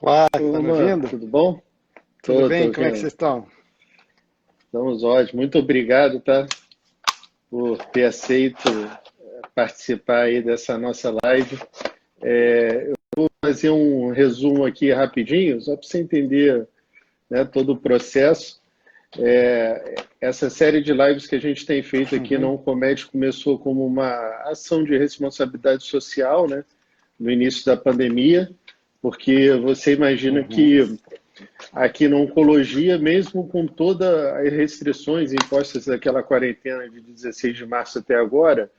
Olá, Ô, tá me Romano, ouvindo? tudo bom? Tudo Tô bem? Como é que ouvindo. vocês estão? Estamos ótimos. Muito obrigado, tá? Por ter aceito participar aí dessa nossa live. Vou fazer um resumo aqui rapidinho, só para você entender, né, todo o processo. Essa série de lives que a gente tem feito aqui Uhum, no Comédia começou como uma ação de responsabilidade social, né, no início da pandemia, porque você imagina uhum. que aqui na oncologia, mesmo com todas as restrições impostas daquela quarentena de 16 de março até agora,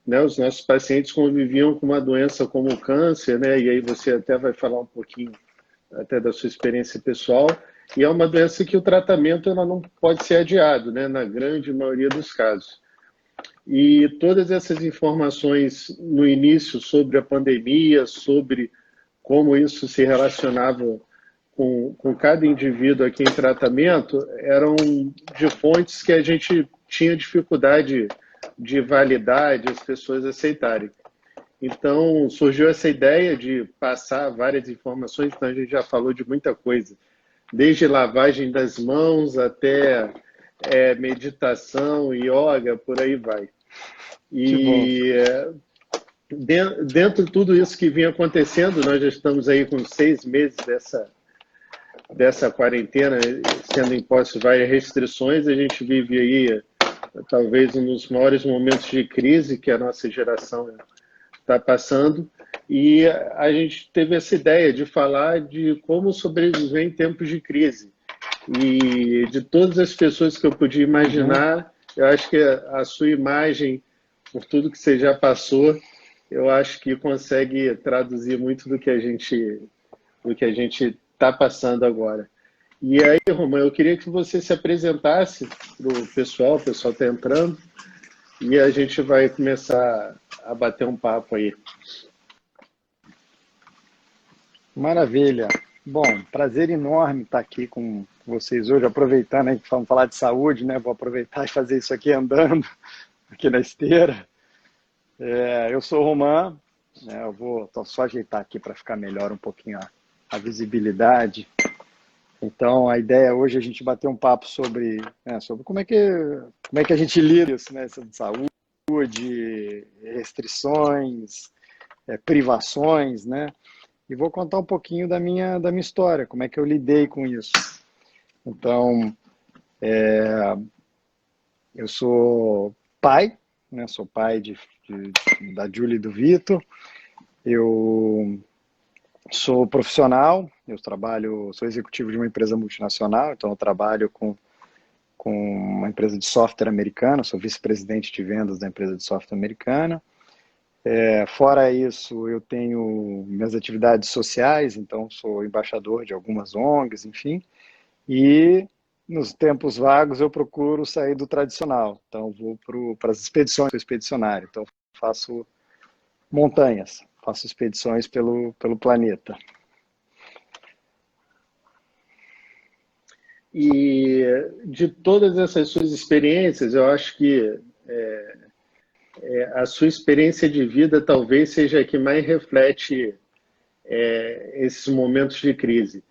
né, os nossos pacientes conviviam com uma doença como o câncer, né, e aí você até vai falar um pouquinho até da sua experiência pessoal, e é uma doença que o tratamento ela não pode ser adiado, né, na grande maioria dos casos. E todas essas informações no início sobre a pandemia, sobre como isso se relacionava com cada indivíduo aqui em tratamento, eram de fontes que a gente tinha dificuldade de validar, de as pessoas aceitarem. Então, surgiu essa ideia de passar várias informações, então a gente já falou de muita coisa, desde lavagem das mãos até meditação, yoga, por aí vai. Que bom. E dentro de tudo isso que vinha acontecendo, nós já estamos aí com 6 meses dessa quarentena, sendo impostas várias restrições, a gente vive aí talvez um dos maiores momentos de crise que a nossa geração está passando, e a gente teve essa ideia de falar de como sobreviver em tempos de crise. E de todas as pessoas que eu podia Uhum. imaginar, eu acho que a sua imagem, por tudo que você já passou, eu acho que consegue traduzir muito do que a gente está passando agora. E aí, Romão, eu queria que você se apresentasse para o pessoal está entrando, e a gente vai começar a bater um papo aí. Maravilha. Bom, prazer enorme estar aqui com vocês hoje, aproveitando aí que vamos falar de saúde, né? Vou aproveitar e fazer isso aqui andando, aqui na esteira. Eu sou o Roman, né? Eu vou só ajeitar aqui para ficar melhor um pouquinho a visibilidade. Então, a ideia hoje é a gente bater um papo sobre, né, sobre como é que a gente lida isso, né? Sobre saúde, restrições, privações, né? E vou contar um pouquinho da minha história, como é que eu lidei com isso. Então, eu sou pai, né? Sou pai da Júlia e do Vitor. Eu sou profissional, sou executivo de uma empresa multinacional, então eu trabalho com uma empresa de software americana, sou vice-presidente de vendas da empresa de software americana. Fora isso, eu tenho minhas atividades sociais, então sou embaixador de algumas ONGs, enfim. E nos tempos vagos eu procuro sair do tradicional. Então vou para as expedições, sou expedicionário. Então faço montanhas, faço expedições pelo planeta. E de todas essas suas experiências, eu acho que a sua experiência de vida talvez seja a que mais reflete esses momentos de crise.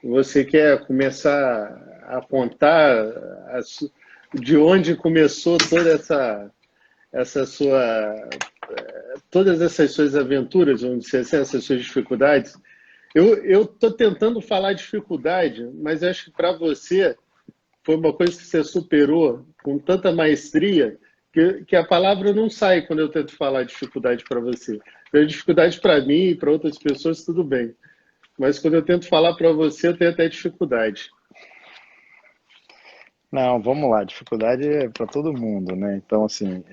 Você quer começar a contar de onde começou essa sua, todas essas suas aventuras, vamos dizer assim, essas suas dificuldades? Eu estou tentando falar dificuldade, mas acho que para você foi uma coisa que você superou com tanta maestria que a palavra não sai quando eu tento falar dificuldade para você. A dificuldade para mim e para outras pessoas, tudo bem. Mas quando eu tento falar para você, eu tenho até dificuldade. Não, vamos lá, dificuldade é para todo mundo, né? Então, assim,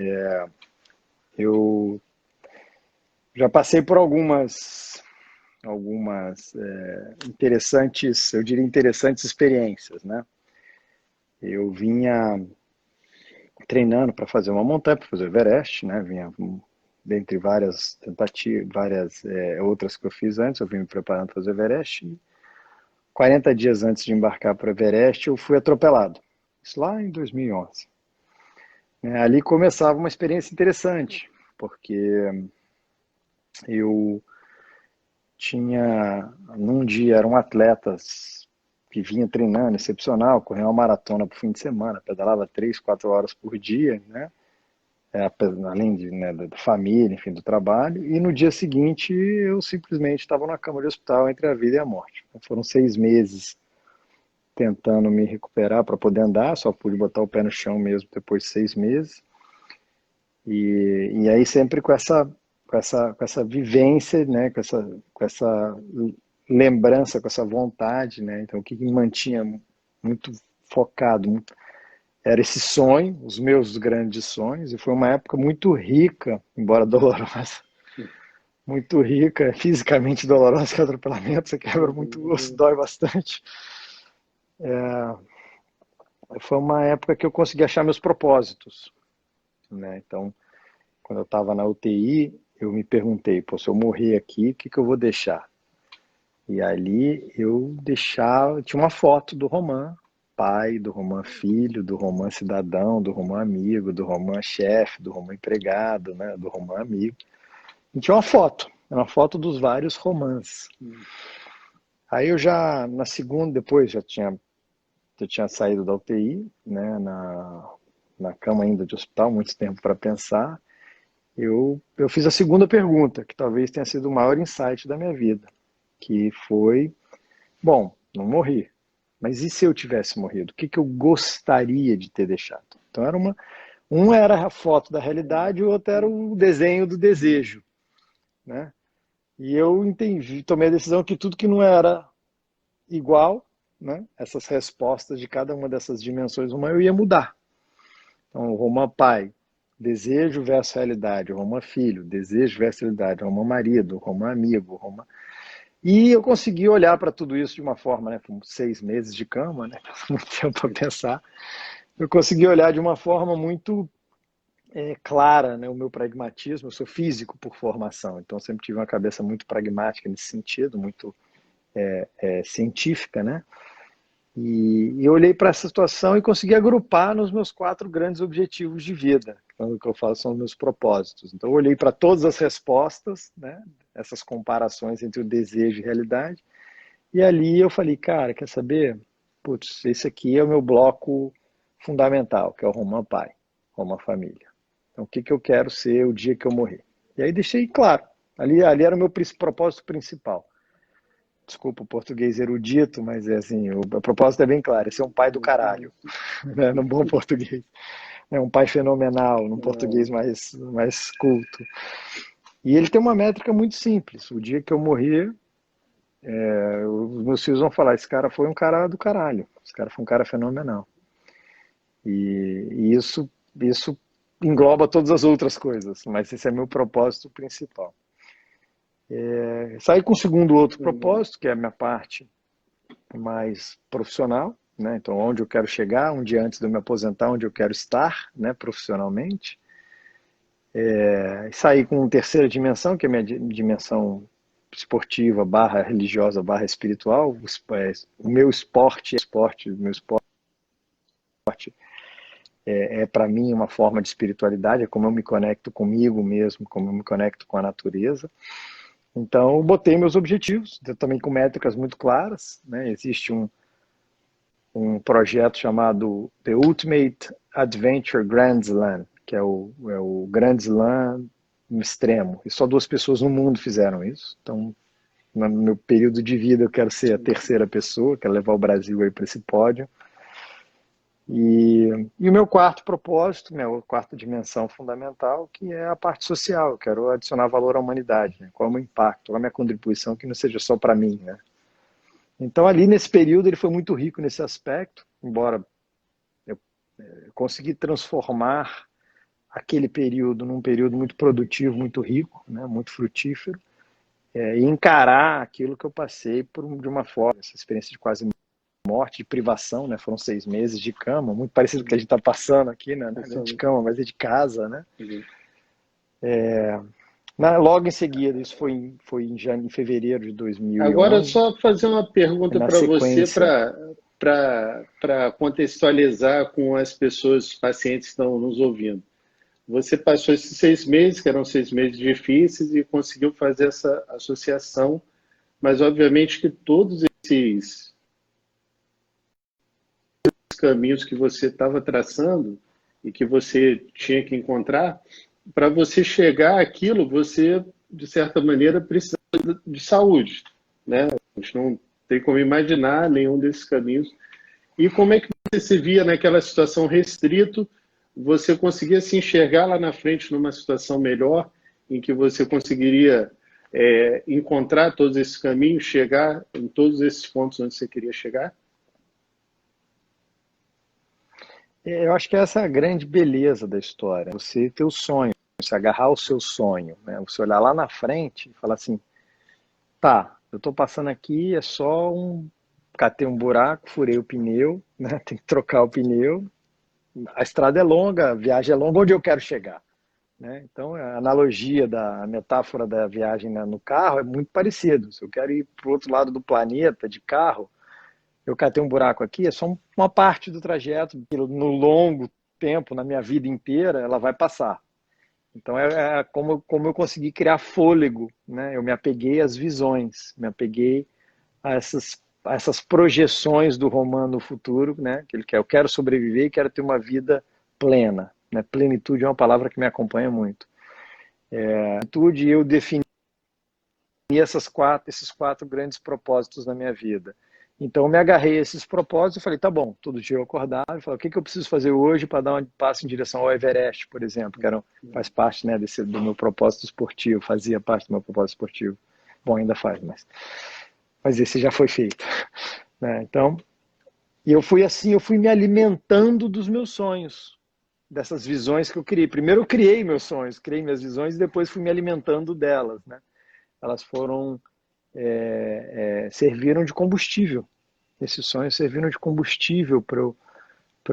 eu já passei por algumas interessantes, eu diria interessantes experiências, né? Eu vinha treinando para fazer uma montanha, para fazer o Everest, né? Dentre várias tentativas, várias outras que eu fiz antes, eu vim me preparando para fazer o Everest. E 40 dias antes de embarcar para o Everest, eu fui atropelado. Isso lá em 2011. Ali começava uma experiência interessante, porque eu num dia, eram atletas que vinha treinando, excepcional, correu uma maratona pro fim de semana, pedalava 3, 4 horas por dia, né? Além de, né, da família, enfim, do trabalho, e no dia seguinte eu simplesmente estava na cama de hospital entre a vida e a morte. Foram 6 meses tentando me recuperar para poder andar, só pude botar o pé no chão mesmo depois de 6 meses, e aí sempre com essa vivência, né, com essa lembrança, com essa vontade, né, então o que me mantinha muito focado, era esse sonho, os meus grandes sonhos, e foi uma época muito rica, embora dolorosa, muito rica, fisicamente dolorosa, que é atropelamento, você quebra muito osso, dói bastante. Foi uma época que eu consegui achar meus propósitos, né? Então, quando eu estava na UTI, eu me perguntei, pô, se eu morrer aqui, o que que eu vou deixar? E ali eu tinha uma foto do Roman pai, do Roman filho, do Roman cidadão, do Roman amigo, do Roman chefe, do Roman empregado, né, do Roman amigo. E tinha uma foto, era uma foto dos vários Romans. Aí eu já, na segunda, depois eu tinha saído da UTI, né, na cama ainda de hospital, muito tempo para pensar. Eu fiz a segunda pergunta, que talvez tenha sido o maior insight da minha vida, que foi, bom, não morri, mas e se eu tivesse morrido? O que que eu gostaria de ter deixado? Então um era a foto da realidade e o outro era o desenho do desejo, né? E eu tomei a decisão que tudo que não era igual, né, essas respostas de cada uma dessas dimensões eu ia mudar. Então, o Roman pai, desejo versus realidade, o Roman filho, desejo versus realidade, o Roman marido, o Roman amigo, o Roman... E eu consegui olhar para tudo isso de uma forma, né, com 6 meses de cama, né, muito tempo para pensar, eu consegui olhar de uma forma muito clara, né, o meu pragmatismo. Eu sou físico por formação, então sempre tive uma cabeça muito pragmática nesse sentido, muito científica, né? E eu olhei para essa situação e consegui agrupar nos meus 4 grandes objetivos de vida. Então, o que eu falo são os meus propósitos. Então, eu olhei para todas as respostas, né? Essas comparações entre o desejo e a realidade. E ali eu falei, cara, quer saber? Putz, esse aqui é o meu bloco fundamental, que é o Roman Pai, Roman Família. Então, o que que eu quero ser o dia que eu morrer? E aí deixei claro. Ali era o meu propósito principal. Desculpa o português erudito, mas é assim, a proposta é bem clara, é ser um pai do caralho, né, no bom português. É um pai fenomenal, num português mais culto. E ele tem uma métrica muito simples. O dia que eu morrer, os meus filhos vão falar, esse cara foi um cara do caralho, esse cara foi um cara fenomenal. E isso engloba todas as outras coisas, mas esse é meu propósito principal. Saí com o segundo outro propósito, que é a minha parte mais profissional, né? Então, onde eu quero chegar, um dia antes de eu me aposentar, onde eu quero estar, né, profissionalmente. Saí com uma terceira dimensão, que é a minha dimensão esportiva, barra religiosa, barra espiritual. O meu esporte é para mim uma forma de espiritualidade, é como eu me conecto comigo mesmo, como eu me conecto com a natureza. Então, eu botei meus objetivos, também com métricas muito claras, né? Existe um projeto chamado The Ultimate Adventure Grand Slam, que é o Grand Slam no extremo. E só 2 pessoas no mundo fizeram isso. Então, no meu período de vida, eu quero ser a terceira pessoa, quero levar o Brasil aí para esse pódio. E o meu quarto propósito, minha quarta dimensão fundamental, que é a parte social. Eu quero adicionar valor à humanidade, né? Qual é o meu impacto, qual é a minha contribuição, que não seja só para mim, né? Então, ali nesse período, ele foi muito rico nesse aspecto, embora eu consegui transformar aquele período num período muito produtivo, muito rico, né? Muito frutífero, e encarar aquilo que eu passei de uma forma, essa experiência de quase morte, de privação, né? Foram 6 meses de cama, muito parecido com o que a gente está passando aqui, né? Não é de cama, mas é de casa, né? Logo em seguida, isso foi em fevereiro de Agora, 2011, só fazer uma e pergunta na para você sequência... para contextualizar com as pessoas, os pacientes que estão nos ouvindo. Você passou esses 6 meses, que eram 6 meses difíceis, e conseguiu fazer essa associação mas obviamente que todos esses caminhos que você estava traçando e que você tinha que encontrar, para você chegar àquilo, você, de certa maneira, precisa de saúde, né? A gente não tem como imaginar nenhum desses caminhos. E como é que você se via naquela situação restrito? Você conseguia se enxergar lá na frente numa situação melhor, em que você conseguiria encontrar todos esses caminhos, chegar em todos esses pontos onde você queria chegar? Eu acho que essa é a grande beleza da história. Você ter o sonho, você agarrar o seu sonho, né? Você olhar lá na frente e falar assim, tá, eu estou passando aqui, é só catei um buraco, furei o pneu, né? Tem que trocar o pneu. A estrada é longa, a viagem é longa, onde eu quero chegar, né? Então, a analogia a metáfora da viagem no carro é muito parecido. Se eu quero ir para o outro lado do planeta de carro, eu catei um buraco aqui, é só uma parte do trajeto, que no longo tempo, na minha vida inteira, ela vai passar. Então, é como eu consegui criar fôlego, né? Eu me apeguei às visões, me apeguei a essas projeções do Roman no futuro, né? Que ele quer, eu quero sobreviver e quero ter uma vida plena, né? Plenitude é uma palavra que me acompanha muito. Plenitude, eu defini esses quatro grandes propósitos na minha vida. Então, eu me agarrei a esses propósitos e falei, tá bom, todo dia eu acordava e falava, o que eu preciso fazer hoje para dar um passo em direção ao Everest, por exemplo, faz parte, né, do meu propósito esportivo, fazia parte do meu propósito esportivo. Bom, ainda faz, mas esse já foi feito. Né? Então, e eu fui assim, eu fui me alimentando dos meus sonhos, dessas visões que eu criei. Primeiro eu criei meus sonhos, criei minhas visões e depois fui me alimentando delas, né? Elas foram serviram de combustível. Esses sonhos serviram de combustível para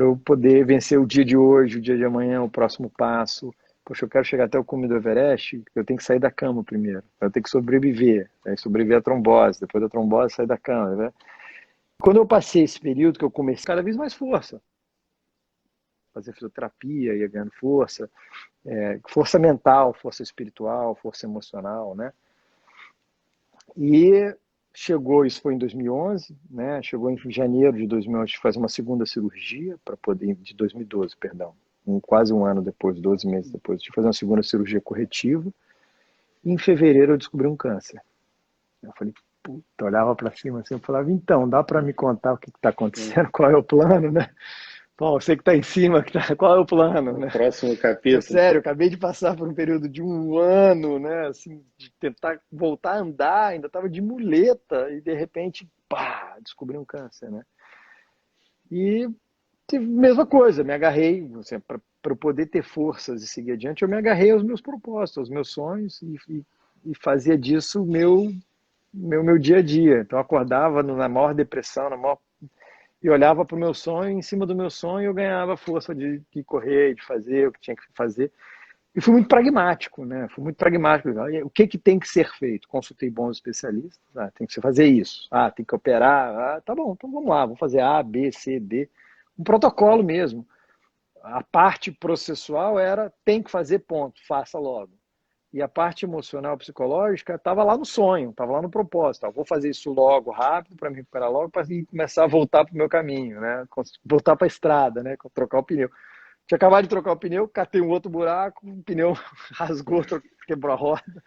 eu poder vencer o dia de hoje, o dia de amanhã, o próximo passo. Poxa, eu quero chegar até o cume do Everest, eu tenho que sair da cama primeiro. Eu tenho que sobreviver, sobreviver à trombose, depois da trombose sair da cama. Né? Quando eu passei esse período que eu comecei cada vez mais força, fazer fisioterapia, ia ganhando força, força mental, força espiritual, força emocional, né? E chegou, isso foi em 2011, né? Chegou em janeiro de 2011, fazer uma segunda cirurgia para poder, de 2012, perdão, quase um ano depois, 12 meses depois, de fazer uma segunda cirurgia corretiva. E em fevereiro eu descobri um câncer. Eu falei, puta, olhava para cima assim, eu falava, então, dá para me contar o que está acontecendo, qual é o plano, né? Bom, você que está em cima, qual é o plano, né? Próximo Pô, capítulo. sério, eu acabei de passar por um período de um ano, né? Assim, de tentar voltar a andar, ainda estava de muleta e de repente, pá, descobri um câncer, né? E mesma coisa, me agarrei, assim, para eu poder ter forças e seguir adiante, eu me agarrei aos meus propósitos, aos meus sonhos e fazia disso o meu dia a dia. Então eu acordava na maior depressão, e olhava para o meu sonho, e em cima do meu sonho eu ganhava força de correr, de fazer o que tinha que fazer. E fui muito pragmático, né? Fui muito pragmático. O que tem que ser feito? Consultei bons especialistas. Tem que se fazer isso. Tem que operar. Tá bom, então vamos lá. Vamos fazer A, B, C, D. Um protocolo mesmo. A parte processual era tem que fazer, ponto, faça logo. E a parte emocional, psicológica, estava lá no sonho, estava lá no propósito. Vou fazer isso logo, rápido, para me recuperar logo, para começar a voltar para o meu caminho, né? Voltar para a estrada, né? Trocar o pneu. Tinha acabado de trocar o pneu, catei um outro buraco, o pneu rasgou, quebrou a roda.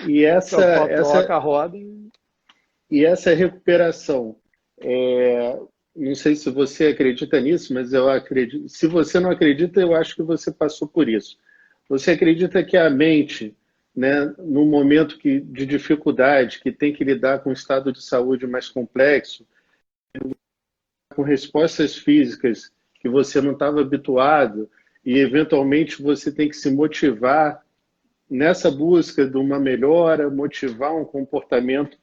E Só troca a roda. E essa recuperação, não sei se você acredita nisso, mas eu acredito. Se você não acredita, eu acho que você passou por isso. Você acredita que a mente, né, no momento de dificuldade, que tem que lidar com um estado de saúde mais complexo, com respostas físicas que você não estava habituado, e eventualmente você tem que se motivar nessa busca de uma melhora, motivar um comportamento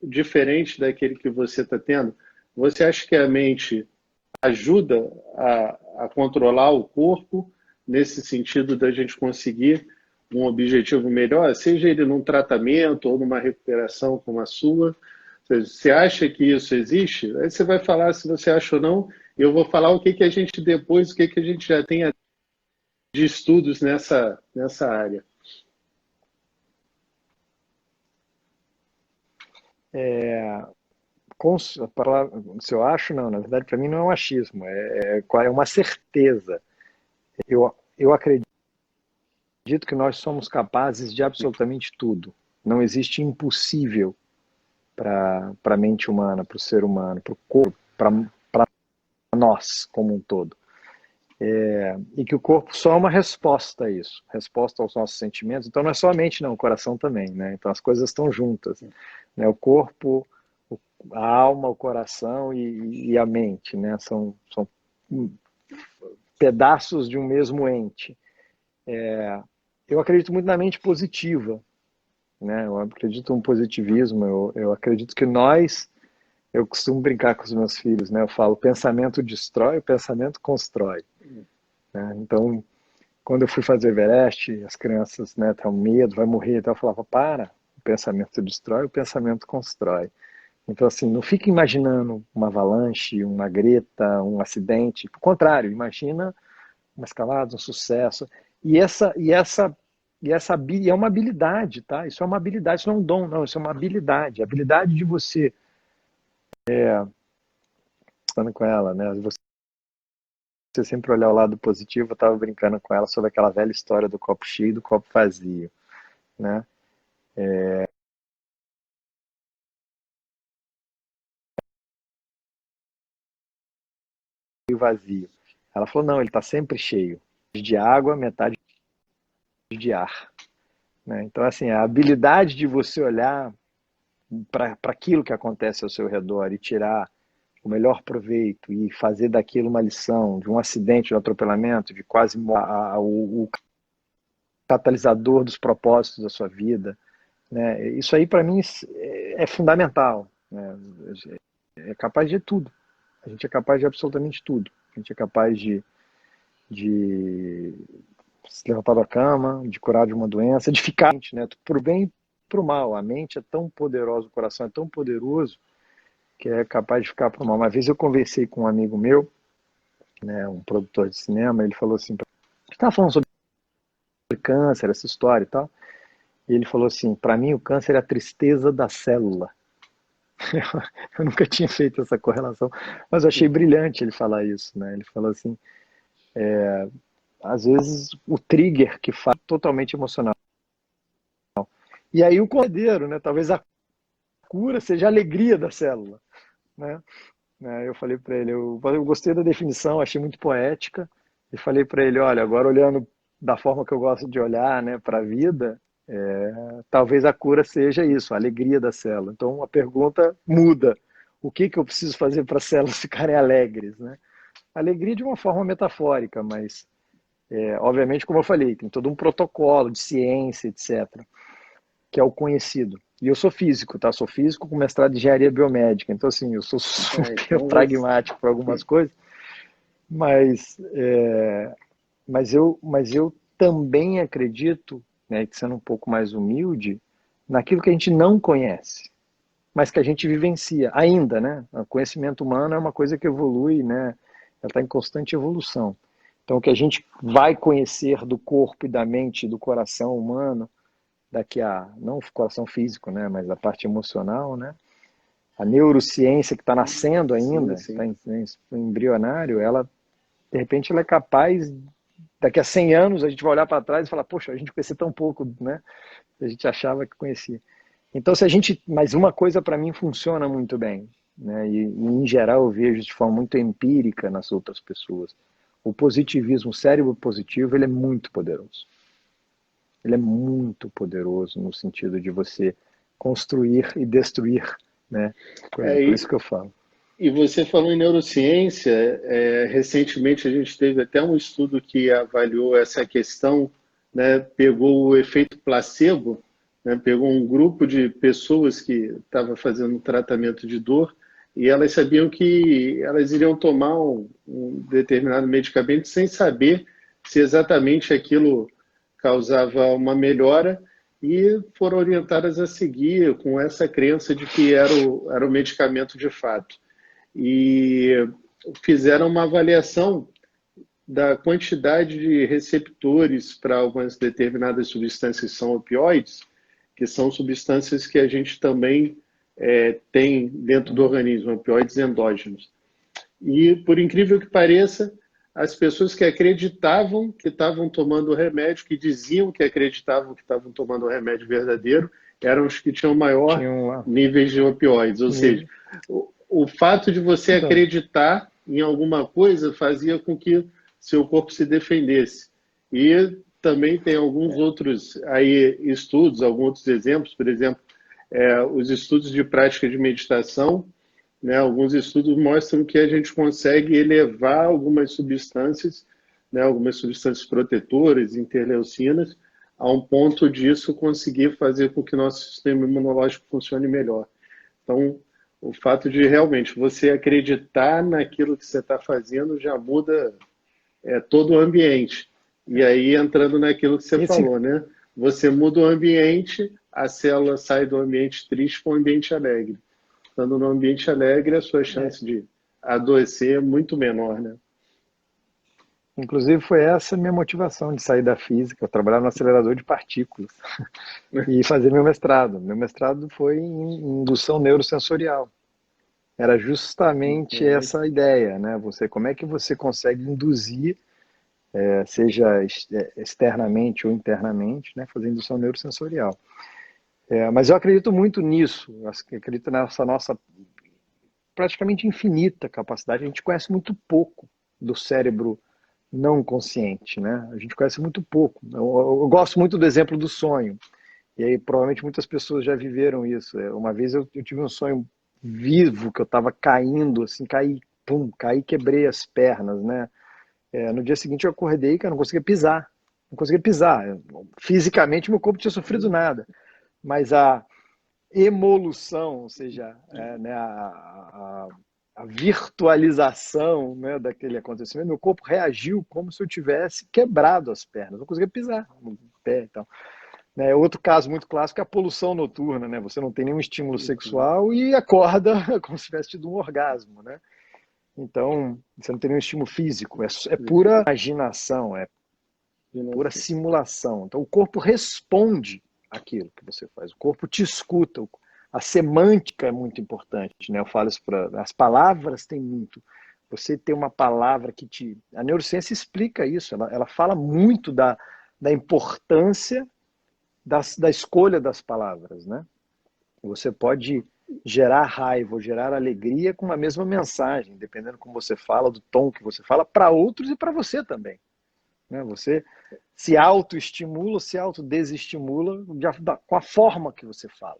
diferente daquele que você está tendo? Você acha que a mente ajuda a controlar o corpo nesse sentido da gente conseguir um objetivo melhor, seja ele num tratamento ou numa recuperação como a sua? Você acha que isso existe? Aí você vai falar se você acha ou não, e eu vou falar o que a gente depois, o que a gente já tem de estudos nessa área. Se eu acho, não, na verdade, para mim não é um achismo, é uma certeza. Eu acredito que nós somos capazes de absolutamente tudo. Não existe impossível para a mente humana, para o ser humano, para o corpo, para nós como um todo. E que o corpo só é uma resposta a isso, resposta aos nossos sentimentos. Então não é só a mente, não, o coração também, né? Então as coisas estão juntas, né? O corpo, a alma, o coração e a mente, né? São pedaços de um mesmo ente. Eu acredito muito na mente positiva, né? Eu acredito no positivismo. Eu acredito que eu costumo brincar com os meus filhos, né? Eu falo, o pensamento destrói, o pensamento constrói, né? Então, quando eu fui fazer Everest, as crianças, né, têm medo, vai morrer, então eu falava, o pensamento destrói, o pensamento constrói. Então, assim, não fica imaginando uma avalanche, uma greta, um acidente. Por contrário, imagina uma escalada, um sucesso. E é uma habilidade, tá? Isso é uma habilidade, isso não é um dom, não, isso é uma habilidade. A habilidade de você, estando com ela, né? Você sempre olhar o lado positivo. Eu estava brincando com ela sobre aquela velha história do copo cheio e do copo vazio, né? E o vazio. Ela falou, não, ele está sempre cheio. De água, metade de ar. Né? Então, assim, a habilidade de você olhar para aquilo que acontece ao seu redor e tirar o melhor proveito e fazer daquilo uma lição, de um acidente, de um atropelamento, de quase o catalisador dos propósitos da sua vida, né? Isso aí para mim é fundamental, né? É capaz de tudo. A gente é capaz de absolutamente tudo. A gente é capaz de se levantar da cama, de curar de uma doença, de ficar, né? Por bem e por mal. A mente é tão poderosa, o coração é tão poderoso que é capaz de ficar por mal. Uma vez eu conversei com um amigo meu, né, um produtor de cinema, ele falou assim, estava falando sobre câncer, essa história e tal, e ele falou assim, para mim o câncer é a tristeza da célula. Eu nunca tinha feito essa correlação, mas eu achei brilhante ele falar isso, né? Ele falou assim, às vezes o trigger que faz totalmente emocional. E aí o cordeiro, né? Talvez a cura seja a alegria da célula, né? Eu falei para ele, eu gostei da definição, achei muito poética, e falei para ele, olha, agora olhando da forma que eu gosto de olhar, né, para a vida, talvez a cura seja isso, a alegria da célula. Então a pergunta muda, o que eu preciso fazer para as células ficarem alegres, né? Alegria de uma forma metafórica, mas obviamente, como eu falei, tem todo um protocolo de ciência, etc., que é o conhecido. E eu sou físico, tá? Sou físico com mestrado em engenharia biomédica. Então, assim, eu sou super Então pragmático para algumas coisas, mas, mas eu também acredito, né, que sendo um pouco mais humilde, naquilo que a gente não conhece, mas que a gente vivencia ainda, né? O conhecimento humano é uma coisa que evolui, né? Ela está em constante evolução. Então, o que a gente vai conhecer do corpo e da mente e do coração humano, daqui a, não o coração físico, né, mas a parte emocional, né, a neurociência que está nascendo sim, ainda, sim. está embrionário, ela, de repente, ela é capaz, daqui a 100 anos, a gente vai olhar para trás e falar, poxa, a gente conhecia tão pouco, né, a gente achava que conhecia. Então, se a gente, mas uma coisa para mim funciona muito bem, né, e em geral eu vejo de forma muito empírica nas outras pessoas, o positivismo, o cérebro positivo, ele é muito poderoso. Ele é muito poderoso no sentido de você construir e destruir, né, coisa. Por isso É, que eu falo. e você falou em neurociência, recentemente a gente teve até um estudo que avaliou essa questão, né, pegou o efeito placebo, né, pegou um grupo de pessoas que estava fazendo um tratamento de dor e elas sabiam que elas iriam tomar um determinado medicamento sem saber se exatamente aquilo causava uma melhora e foram orientadas a seguir com essa crença de que era o medicamento de fato e fizeram uma avaliação da quantidade de receptores para algumas determinadas substâncias que são opioides, que são substâncias que a gente também tem dentro do organismo, opioides endógenos. E, por incrível que pareça, as pessoas que acreditavam que estavam tomando o remédio, que diziam que acreditavam que estavam tomando o remédio verdadeiro, eram os que tinham maior níveis de opioides. Ou seja, o fato de você acreditar em alguma coisa fazia com que seu corpo se defendesse. E também tem alguns outros aí estudos, alguns outros exemplos, por exemplo, os estudos de prática de meditação, né, alguns estudos mostram que a gente consegue elevar algumas substâncias, né, algumas substâncias protetoras, interleucinas, a um ponto disso conseguir fazer com que nosso sistema imunológico funcione melhor. Então, o fato de realmente você acreditar naquilo que você está fazendo já muda todo o ambiente. E aí, entrando naquilo que você falou, né? Você muda o ambiente, a célula sai do ambiente triste para o ambiente alegre. Estando no ambiente alegre, a sua chance de adoecer é muito menor, né? Inclusive, foi essa a minha motivação de sair da física. Eu trabalhava no acelerador de partículas e fazer meu mestrado. Meu mestrado foi em indução neurosensorial. Era justamente essa ideia, né? Como é que você consegue induzir, seja externamente ou internamente, né? Fazer indução neurosensorial. Mas eu acredito muito nisso. Eu acredito nessa nossa praticamente infinita capacidade. A gente conhece muito pouco do cérebro não consciente, né? A gente conhece muito pouco. Eu gosto muito do exemplo do sonho. E aí provavelmente muitas pessoas já viveram isso. Uma vez eu tive um sonho vivo que eu estava caindo, assim, caí, quebrei as pernas, né? No dia seguinte eu acordei, cara, não conseguia pisar. Não conseguia pisar. Fisicamente meu corpo não tinha sofrido nada. Mas a emolução, ou seja, né, a virtualização, né, daquele acontecimento, meu corpo reagiu como se eu tivesse quebrado as pernas, não conseguia pisar no pé e tal. Outro caso muito clássico é a poluição noturna, né? Você não tem nenhum estímulo sexual e acorda como se tivesse tido um orgasmo, né? Então, você não tem nenhum estímulo físico, é pura imaginação, é pura simulação. Então, o corpo responde àquilo que você faz, o corpo te escuta. A semântica é muito importante, né? Eu falo isso as palavras têm muito. Você tem uma palavra que a neurociência explica isso, ela fala muito da importância da escolha das palavras, né? Você pode gerar raiva ou gerar alegria com a mesma mensagem, dependendo como você fala, do tom que você fala, para outros e para você também. Né? Você se autoestimula, se autodesestimula com a forma que você fala.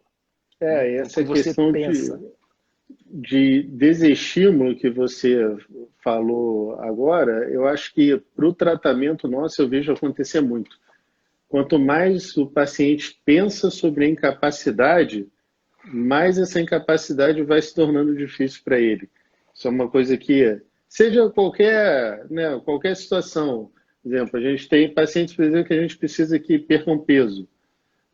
Essa questão de desestímulo que você falou agora, eu acho que para o tratamento nosso eu vejo acontecer muito. Quanto mais o paciente pensa sobre a incapacidade, mais essa incapacidade vai se tornando difícil para ele. Isso é uma coisa que, seja qualquer situação, por exemplo, a gente tem pacientes, por exemplo, que a gente precisa que percam peso,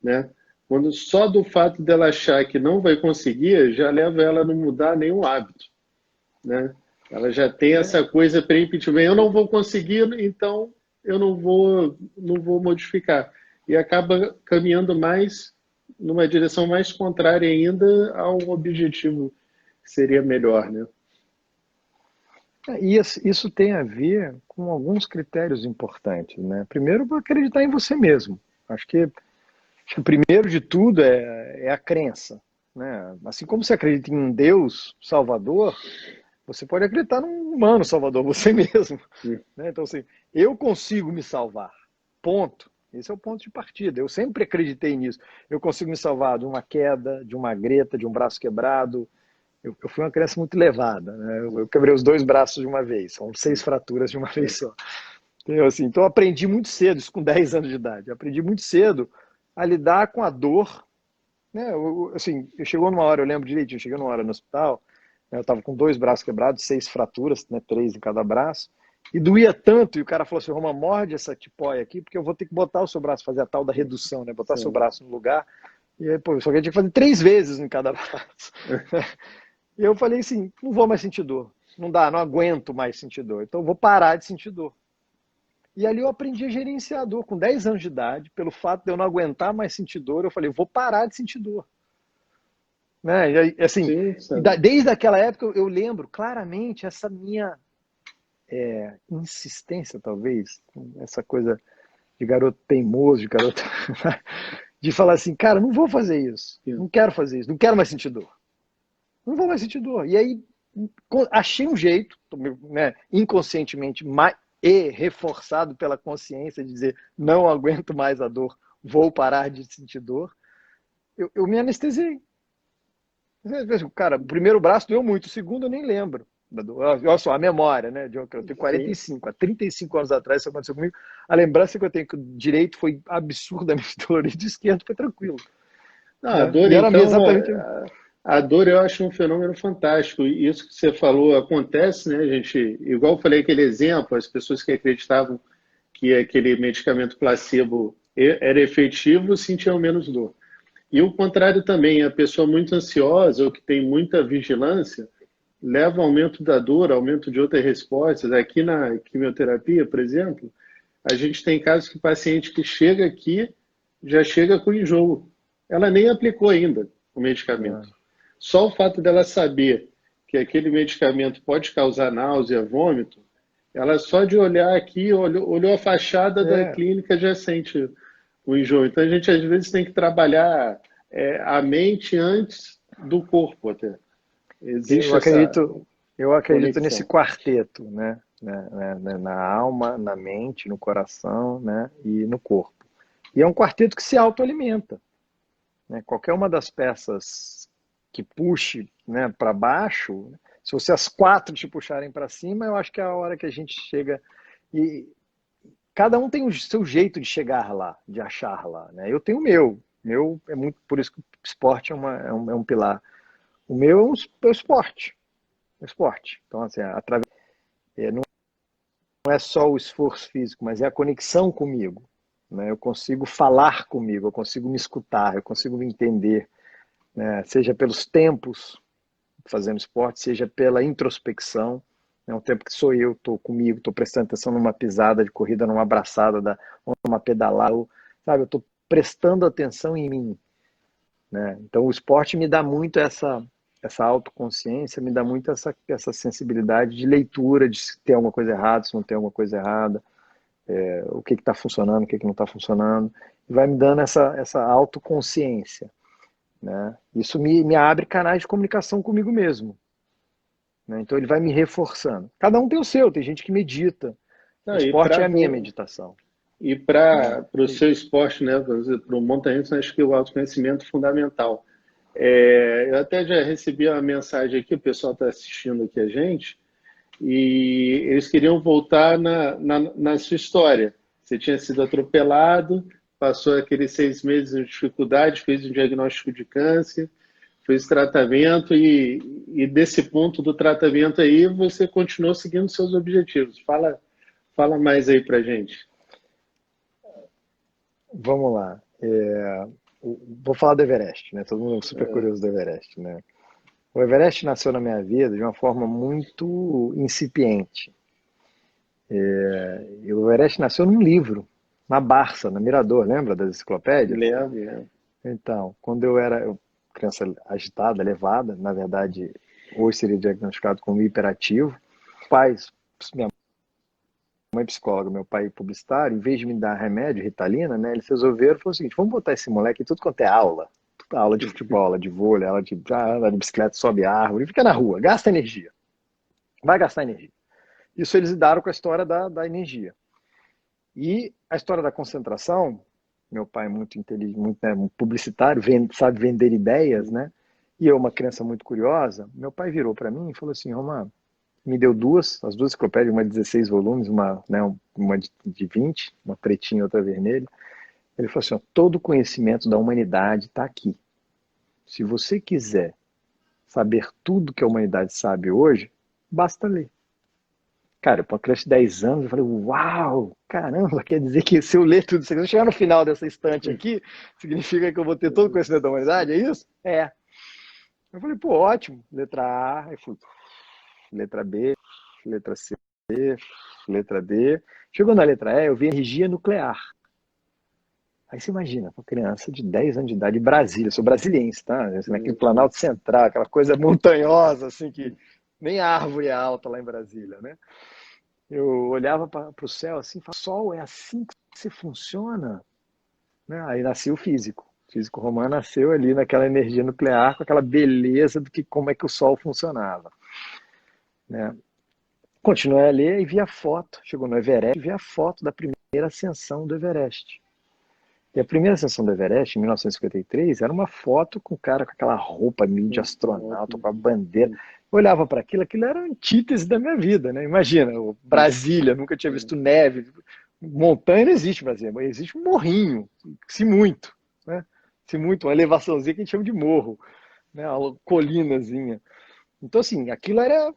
né? Quando só do fato dela achar que não vai conseguir, já leva ela a não mudar nenhum hábito, né? Ela já tem essa coisa pré-emptiva, eu não vou conseguir, então eu não vou modificar. E acaba caminhando mais numa direção mais contrária ainda ao objetivo que seria melhor, né? E isso tem a ver com alguns critérios importantes, né? Primeiro, acreditar em você mesmo. Acho que o primeiro de tudo é a crença, né? Assim como você acredita em um Deus Salvador, você pode acreditar num humano Salvador, você mesmo. Né? Então, assim, eu consigo me salvar. Ponto. Esse é o ponto de partida. Eu sempre acreditei nisso. Eu consigo me salvar de uma queda, de uma greta, de um braço quebrado. Eu fui uma criança muito levada. Né? Eu quebrei os 2 braços de uma vez. São 6 fraturas de uma vez só. Então, eu aprendi muito cedo, isso com 10 anos de idade. Eu aprendi muito cedo a lidar com a dor. Né? Chegou numa hora, eu lembro direitinho, eu cheguei numa hora no hospital, né, eu estava com 2 braços quebrados, 6 fraturas, né, 3 em cada braço, e doía tanto, e o cara falou assim, Roma, morde essa tipóia aqui, porque eu vou ter que botar o seu braço, fazer a tal da redução, né, botar seu braço no lugar, e aí, só que eu tinha que fazer 3 vezes em cada braço. E eu falei assim, não vou mais sentir dor, não dá, não aguento mais sentir dor, então eu vou parar de sentir dor. E ali eu aprendi a gerenciar a dor com 10 anos de idade, pelo fato de eu não aguentar mais sentir dor, eu falei, vou parar de sentir dor. né? E, assim, Sim, sabe? desde aquela época eu lembro claramente essa minha insistência, talvez, essa coisa de garoto teimoso, de garoto de falar assim, cara, não vou fazer isso, não quero fazer isso, não quero mais sentir dor, não vou mais sentir dor. E aí achei um jeito, né, inconscientemente, e reforçado pela consciência de dizer, não aguento mais a dor, vou parar de sentir dor. Eu me anestesiei. Cara, o primeiro braço doeu muito, o segundo eu nem lembro. Olha só, a memória, né? Eu tenho Sim. 45, há 35 anos atrás isso aconteceu comigo. A lembrança que eu tenho que o direito foi absurdamente dolorido, o esquerdo foi tranquilo. Não, a Né? dor, E era então, exatamente. a dor eu acho um fenômeno fantástico. E isso que você falou acontece, né, gente? Igual eu falei aquele exemplo, as pessoas que acreditavam que aquele medicamento placebo era efetivo sentiam menos dor. E o contrário também, a pessoa muito ansiosa ou que tem muita vigilância leva ao aumento da dor, aumento de outras respostas. Aqui na quimioterapia, por exemplo, a gente tem casos que o paciente que chega aqui já chega com enjoo. Ela nem aplicou ainda o medicamento. Só o fato dela saber que aquele medicamento pode causar náusea, vômito, ela só de olhar aqui, olhou a fachada da É, clínica, já sente o enjoo. Então a gente às vezes tem que trabalhar a mente antes do corpo até. eu Existe essa acredito, eu acredito nesse conexão. quarteto, né? Na alma, na mente, no coração, né? E no corpo. E é um quarteto que se autoalimenta. Né? Qualquer uma das peças que puxe, né, para baixo, se você as quatro te puxarem para cima, eu acho que é a hora que a gente chega. E cada um tem o seu jeito de chegar lá, de achar lá. Né? Eu tenho o meu. Meu é muito por isso que o esporte é um pilar. O meu é o esporte. O esporte. Então, assim, não é só o esforço físico, mas é a conexão comigo. Né? Eu consigo falar comigo, eu consigo me escutar, eu consigo me entender, né? Seja pelos tempos fazendo esporte, seja pela introspecção. É um tempo que sou eu, estou comigo, estou prestando atenção numa pisada de corrida, numa abraçada, numa pedalada, sabe? Eu estou prestando atenção em mim. Né? Então o esporte me dá muito essa autoconsciência, me dá muito essa sensibilidade de leitura, de se tem alguma coisa errada, se não tem alguma coisa errada, o que está funcionando, o que não está funcionando, e vai me dando essa autoconsciência. Né? Isso me abre canais de comunicação comigo mesmo. Né? Então ele vai me reforçando. Cada um tem o seu, tem gente que medita. O Não, esporte é a minha meditação. e Né? para o É seu isso. esporte, né, para o montanhismo, acho que o autoconhecimento é fundamental. Eu até já recebi uma mensagem aqui, o pessoal está assistindo aqui a gente, e eles queriam voltar na sua história. Você tinha sido atropelado, passou aqueles 6 meses de dificuldade, fez um diagnóstico de câncer, fez tratamento e desse ponto do tratamento aí você continuou seguindo seus objetivos. Fala mais aí pra gente. Vamos lá. Vou falar do Everest, né? Todo mundo é super curioso do Everest, né? O Everest nasceu na minha vida de uma forma muito incipiente. E o Everest nasceu num livro, na Barça, na Mirador, lembra das enciclopédias? Lembro. Então, quando eu era criança agitada, levada, na verdade, hoje seria diagnosticado como hiperativo, pais, minha mãe psicóloga, meu pai publicitário, em vez de me dar remédio, Ritalina, né, eles resolveram, foi o seguinte, vamos botar esse moleque em tudo quanto é aula. Aula de futebol, aula de vôlei, anda de bicicleta, sobe árvore, fica na rua, gasta energia. Vai gastar energia. Isso eles lidaram com a história da energia. E a história da concentração, meu pai é muito inteligente, muito, né, publicitário, sabe vender ideias, né? E eu, uma criança muito curiosa, meu pai virou para mim e falou assim, Romano, me deu as duas enciclopédias, uma de 16 volumes, uma de 20, uma pretinha e outra vermelha. Ele falou assim, ó, todo o conhecimento da humanidade está aqui. Se você quiser saber tudo que a humanidade sabe hoje, basta ler. Cara, para uma criança de 10 anos, eu falei, uau, caramba, quer dizer que se eu ler tudo isso aqui, se eu chegar no final dessa estante aqui, significa que eu vou ter todo o conhecimento da humanidade, é isso? É. Eu falei, pô, ótimo, letra A, aí fui, letra B, letra C, letra D. Chegou na letra E, eu vi energia nuclear. Aí você imagina, uma criança de 10 anos de idade, em Brasília, eu sou brasiliense, tá? Naquele Planalto Central, aquela coisa montanhosa, assim, que nem a árvore é alta lá em Brasília, né? Eu olhava para o céu assim, e falava, Sol, é assim que você funciona? Né? Aí nasceu o físico. O físico romano nasceu ali naquela energia nuclear, com aquela beleza do que como é que o Sol funcionava. Né? Continuei a ler e vi a foto, chegou no Everest, e vi a foto da primeira ascensão do Everest. E a primeira ascensão do Everest, em 1953, era uma foto com o cara com aquela roupa meio de astronauta, com a bandeira. Eu olhava para aquilo, aquilo era a antítese da minha vida, né? Imagina, Brasília, nunca tinha visto neve. Montanha não existe em Brasília, mas existe um morrinho, se muito, né? Se muito, uma elevaçãozinha que a gente chama de morro, né? Uma colinazinha. Então, assim, aquilo era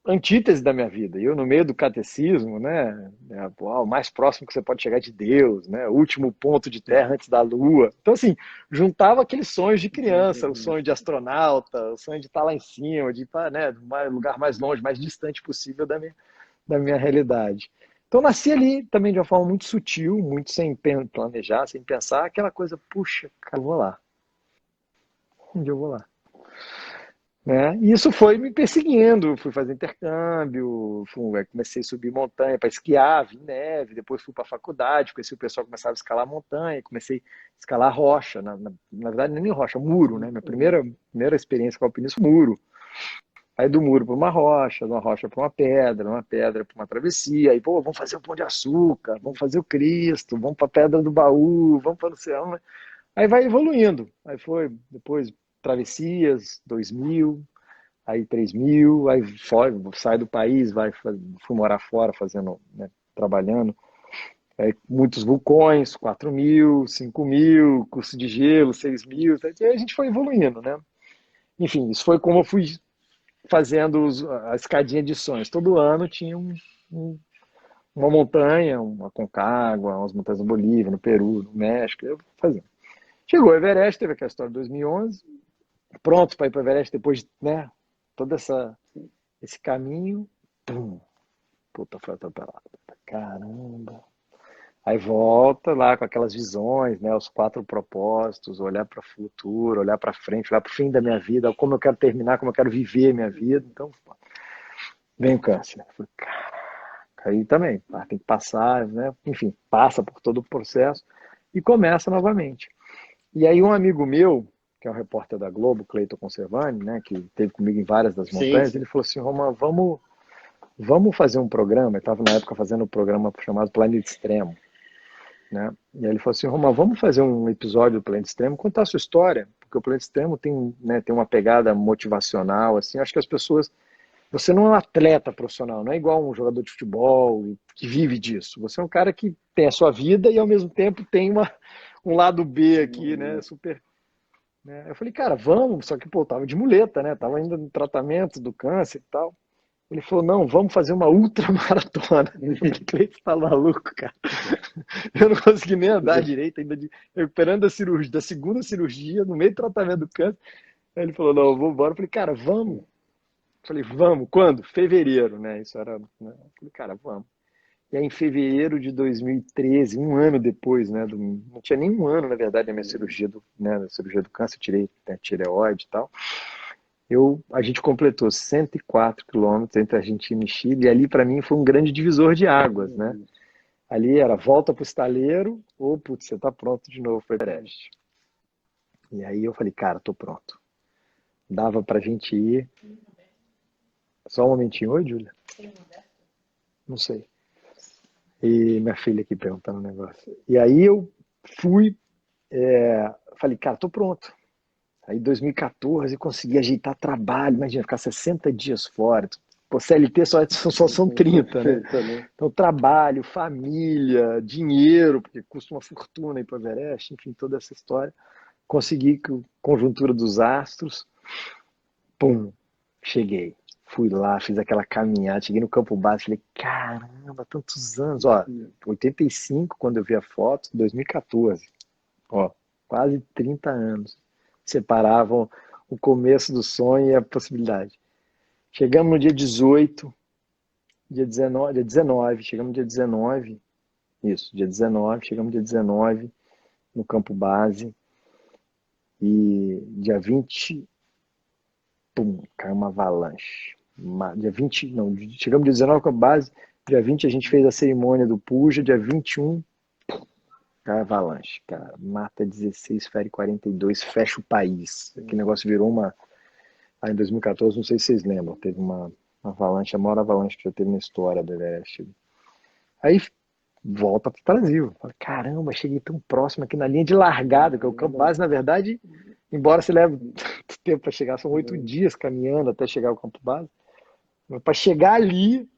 antítese da minha vida. Eu, no meio do catecismo, né, o mais próximo que você pode chegar de Deus, né, o último ponto de terra antes da lua. Então, assim, juntava aqueles sonhos de criança, o sonho de astronauta, o sonho de estar lá em cima, de estar, né, no lugar mais longe, mais distante possível da minha realidade. Então, nasci ali também de uma forma muito sutil, muito sem planejar, sem pensar, aquela coisa, puxa, cara, eu vou lá. Um dia eu vou lá. Né? E isso foi me perseguindo, fui fazer intercâmbio, comecei a subir montanha para esquiar, vi neve, depois fui para a faculdade, conheci o pessoal que começava a escalar montanha, comecei a escalar rocha, na verdade nem rocha, muro, né? Minha primeira experiência com alpinismo foi muro. Aí do muro para uma rocha, de uma rocha para uma pedra para uma travessia, aí pô, vamos fazer o Pão de Açúcar, vamos fazer o Cristo, vamos para a Pedra do Baú, vamos para o céu, né? Aí vai evoluindo, aí foi depois travessias, 2000, aí 3.000, aí sai do país, fui morar fora fazendo, né, trabalhando, aí, muitos vulcões, 4.000, 5.000, curso de gelo, 6.000, aí a gente foi evoluindo, né? Enfim, isso foi como eu fui fazendo a escadinha de sonhos. Todo ano tinha uma montanha, uma Concagua, umas montanhas na Bolívia, no Peru, no México, eu fazia. Chegou o Everest, teve aquela história de 2011, pronto para ir para o Everest depois de, né, todo esse caminho, pum, puta, foi atropelado. Caramba. Aí volta lá com aquelas visões, né, os 4 propósitos, olhar para o futuro, olhar para frente, olhar para o fim da minha vida, como eu quero terminar, como eu quero viver a minha vida. Então, vem o câncer. Falei, caraca, aí também, tem que passar, né? Enfim, passa por todo o processo e começa novamente. E aí um amigo meu, que é um repórter da Globo, Cleiton Conservani, né, que esteve comigo em várias das montanhas, ele falou assim, Roma, vamos fazer um programa, eu estava na época fazendo um programa chamado Planeta Extremo, né? E aí ele falou assim, Roma, vamos fazer um episódio do Planeta Extremo, contar a sua história, porque o Planeta Extremo tem, né, tem uma pegada motivacional, assim, acho que as pessoas, você não é um atleta profissional, não é igual um jogador de futebol que vive disso, você é um cara que tem a sua vida e ao mesmo tempo tem um lado B aqui, né, super... Né? Eu falei, cara, vamos, só que, pô, tava de muleta, né, tava ainda no tratamento do câncer e tal. Ele falou, não, vamos fazer uma ultramaratona. Eu falei, Cleiton, tá maluco, cara? Eu não consegui nem andar direito, ainda recuperando a cirurgia, da segunda cirurgia, no meio do tratamento do câncer. Aí ele falou, não, vamos embora. Eu falei, cara, vamos. Eu falei, vamos, quando? Fevereiro, né? Isso era, né? Eu falei, cara, vamos. E aí, em fevereiro de 2013, um ano depois, né? Não tinha nem um ano, na verdade, da minha cirurgia né, da cirurgia do câncer, tirei, né, tireoide e tal. A gente completou 104 quilômetros entre Argentina e Chile, e ali para mim foi um grande divisor de águas, né? Ali era volta para o estaleiro, ou putz, você está pronto de novo para o Everest. E aí eu falei, cara, tô pronto. Dava para a gente ir. Só um momentinho, oi, Júlia? Não sei. E minha filha aqui perguntando um negócio. E aí eu fui, falei, cara, tô pronto. Aí em 2014 eu consegui ajeitar trabalho, imagina, ficar 60 dias fora. Pô, CLT só são 30, né? Então, trabalho, família, dinheiro, porque custa uma fortuna ir para o Everest, enfim, toda essa história. Consegui, com conjuntura dos astros, pum, cheguei. Fui lá, fiz aquela caminhada, cheguei no campo base, falei, caramba, tantos anos. Ó, 85, quando eu vi a foto, 2014. Ó, quase 30 anos. Separavam o começo do sonho e a possibilidade. Chegamos no dia 18, dia 19, chegamos no dia 19, isso, dia 19, chegamos no dia 19, no campo base, e dia 20, pum, caiu uma avalanche. Dia 20, não, chegamos dia 19 com a base, dia 20 a gente fez a cerimônia do Puja, dia 21, caiu a avalanche, cara, mata 16, fere 42, fecha o país. Aquele negócio virou uma... Aí em 2014, não sei se vocês lembram, teve uma avalanche, a maior avalanche que já teve na história do Everest. Aí volta para o Brasil. Fala, caramba, cheguei tão próximo aqui na linha de largada, que é o campo base, na verdade, embora se leve tanto tempo para chegar, são 8 dias caminhando até chegar ao campo base. Mas para chegar ali,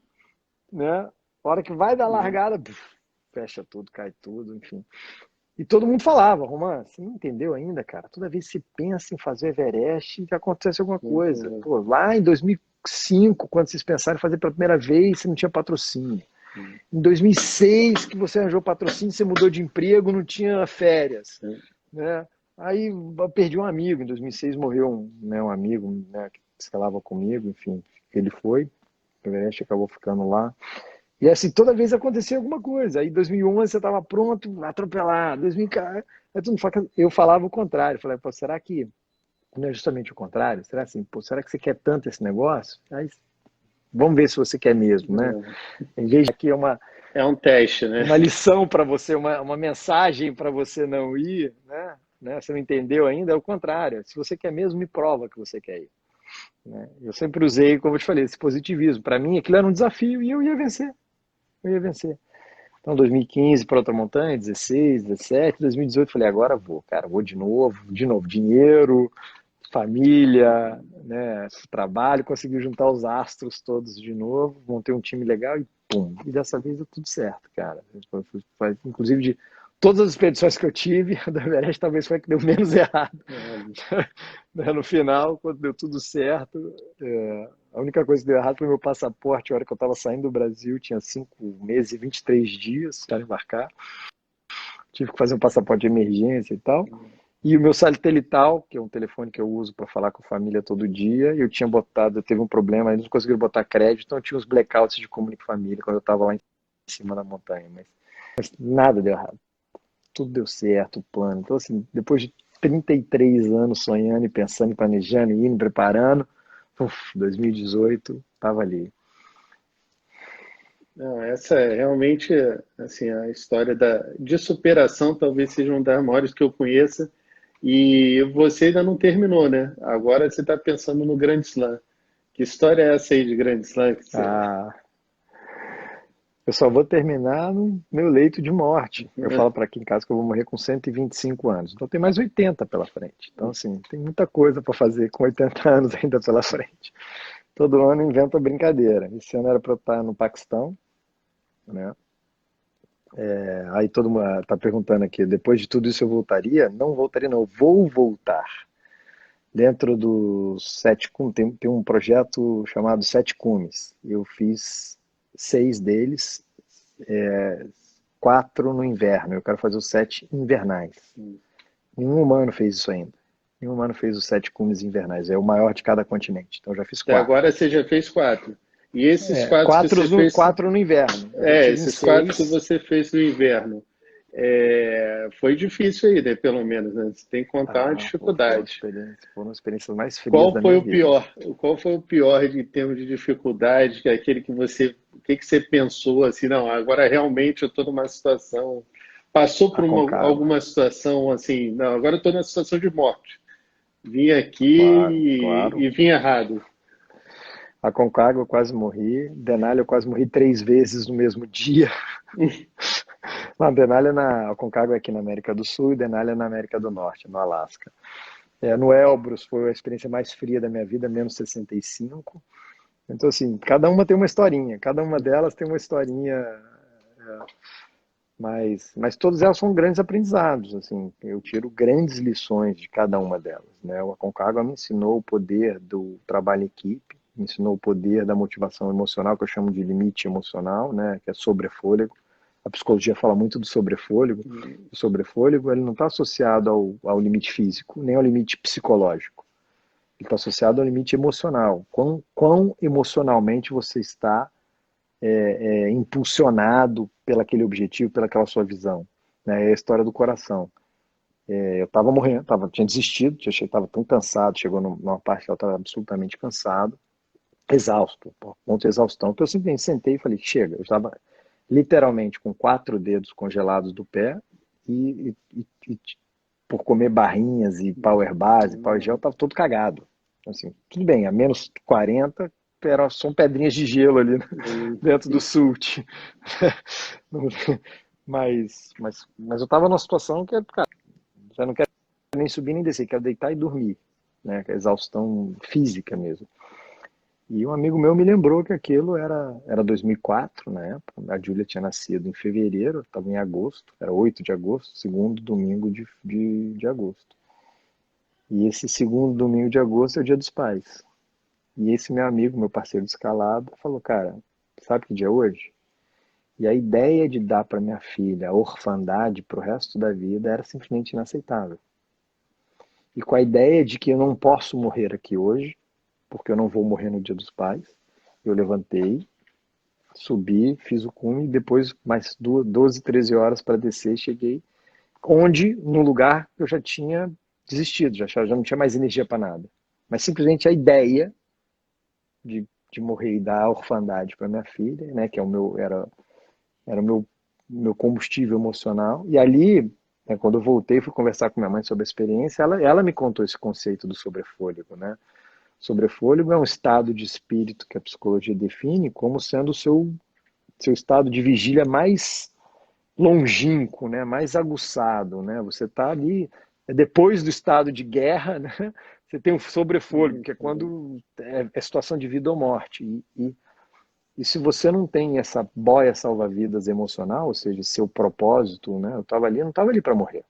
né, a hora que vai dar largada, fecha tudo, cai tudo, enfim. E todo mundo falava, Romã, você não entendeu ainda, cara? Toda vez que você pensa em fazer Everest, acontece alguma coisa. Pô, lá em 2005, quando vocês pensaram em fazer pela primeira vez, você não tinha patrocínio. Em 2006, que você arranjou patrocínio, você mudou de emprego, não tinha férias. Né? Aí eu perdi um amigo, em 2006 morreu um amigo, né, que escalava comigo, enfim, ele foi, o Everest acabou ficando lá. E assim, toda vez acontecia alguma coisa. Aí em 2011 você estava pronto, atropelado. 2014, eu falava o contrário. Eu falei, pô, será que não é justamente o contrário? Será assim, pô, será que você quer tanto esse negócio? Aí, vamos ver se você quer mesmo, né? Em vez de aqui é um teste, né? Uma lição para você, uma mensagem para você não ir, né? Você não entendeu ainda, é o contrário. Se você quer mesmo, me prova que você quer ir. Né? Eu sempre usei, como eu te falei, esse positivismo. Para mim, aquilo era um desafio e eu ia vencer. Eu ia vencer. Então, 2015 para outra montanha, 16, 17, 2018, falei, agora vou, cara, vou de novo, dinheiro, família, né, trabalho, consegui juntar os astros todos de novo, montei um time legal e pum, e dessa vez deu tudo certo, cara. Inclusive, de todas as expedições que eu tive, a do Everest talvez foi a que deu menos errado. No final, quando deu tudo certo, a única coisa que deu errado foi meu passaporte. A hora que eu estava saindo do Brasil, tinha 5 meses e 23 dias para embarcar. Tive que fazer um passaporte de emergência e tal. E o meu satelital, que é um telefone que eu uso para falar com a família todo dia, eu tinha botado, teve um problema, eles não conseguiram botar crédito, então eu tinha uns blackouts de comunicar com a família quando eu estava lá em cima da montanha. Mas nada deu errado. Tudo deu certo, o plano. Então, assim, depois de 33 anos sonhando e pensando, e planejando, e indo, preparando, 2018, estava ali. Não, essa é realmente, assim, a história de superação talvez seja uma das maiores que eu conheça. E você ainda não terminou, né? Agora você está pensando no Grand Slam. Que história é essa aí de Grand Slam? Eu só vou terminar no meu leito de morte. Eu falo para aqui em casa que eu vou morrer com 125 anos. Então tem mais 80 pela frente. Então, assim, tem muita coisa para fazer com 80 anos ainda pela frente. Todo ano inventa brincadeira. Esse ano era para eu estar no Paquistão, né? Aí todo mundo está perguntando aqui, depois de tudo isso eu voltaria? Não voltaria, não. Eu vou voltar. Dentro do Sete Cumes, tem um projeto chamado Sete Cumes. Eu fiz 6 deles, 4 no inverno. Eu quero fazer os 7 invernais. Nenhum humano fez isso ainda. Nenhum humano fez os 7 cumes invernais. É o maior de cada continente. Então eu já fiz 4. Até agora você já fez 4. E esses 4 que você fez... 4 no inverno. Esses 4 que você fez no inverno. Foi difícil aí, né? Pelo menos, né? Você tem que contar uma dificuldade. Foram experiências mais frias da minha vida. Qual foi o pior em termos de dificuldade? Que é aquele que você... O que você pensou assim? Não, agora realmente eu estou numa situação... Passou por alguma situação assim... Não, agora eu estou numa situação de morte. Vim aqui claro. E vim errado. A Concagua eu quase morri. Denali eu quase morri 3 vezes no mesmo dia. Não, Denali a Concagua é aqui na América do Sul e Denali é na América do Norte, no Alasca. No Elbrus foi a experiência mais fria da minha vida, menos 65. Então, assim, cada uma tem uma historinha. Cada uma delas tem uma historinha... Mas todas elas são grandes aprendizados, assim, eu tiro grandes lições de cada uma delas, né? A Concagua me ensinou o poder do trabalho em equipe, me ensinou o poder da motivação emocional, que eu chamo de limite emocional, né? Que é sobrefôlego. A psicologia fala muito do sobrefôlego. O sobrefôlego, ele não está associado ao limite físico, nem ao limite psicológico. Ele está associado ao limite emocional. Quão emocionalmente você está impulsionado pelaquele objetivo, pelaquela sua visão. Né? É a história do coração. Eu estava morrendo, tinha desistido, estava tão cansado, chegou numa parte que eu estava absolutamente cansado, exausto, ponto de exaustão, que eu simplesmente sentei e falei, chega, eu estava literalmente com 4 dedos congelados do pé e por comer barrinhas e power bars e power gel, estava todo cagado. Assim, tudo bem, a menos 40, são pedrinhas de gelo ali dentro do sult. mas eu estava numa situação que, cara, já não quero nem subir nem descer, quero deitar e dormir, né? Que é exaustão física mesmo. E um amigo meu me lembrou que aquilo era 2004, na época. A Júlia tinha nascido em fevereiro, estava em agosto, era 8 de agosto, segundo domingo de agosto. E esse segundo domingo de agosto é o Dia dos Pais. E esse meu amigo, meu parceiro de escalada, falou, cara, sabe que dia é hoje? E a ideia de dar para minha filha a orfandade para o resto da vida era simplesmente inaceitável. E com a ideia de que eu não posso morrer aqui hoje, porque eu não vou morrer no Dia dos Pais, eu levantei, subi, fiz o cume, depois mais 12, 13 horas para descer, cheguei no lugar eu já tinha desistido, já não tinha mais energia para nada. Mas simplesmente a ideia de morrer e dar a orfandade para minha filha, né, que era o meu combustível emocional. E ali, né, quando eu voltei, fui conversar com minha mãe sobre a experiência, ela me contou esse conceito do sobrefôlego, né? Sobrefôlego é um estado de espírito que a psicologia define como sendo o seu estado de vigília mais longínquo, né? Mais aguçado, né? Você está ali, depois do estado de guerra, né? Você tem um sobrefôlego, que é quando é situação de vida ou morte. E se você não tem essa boia salva-vidas emocional, ou seja, seu propósito, né? Eu não estava ali para morrer.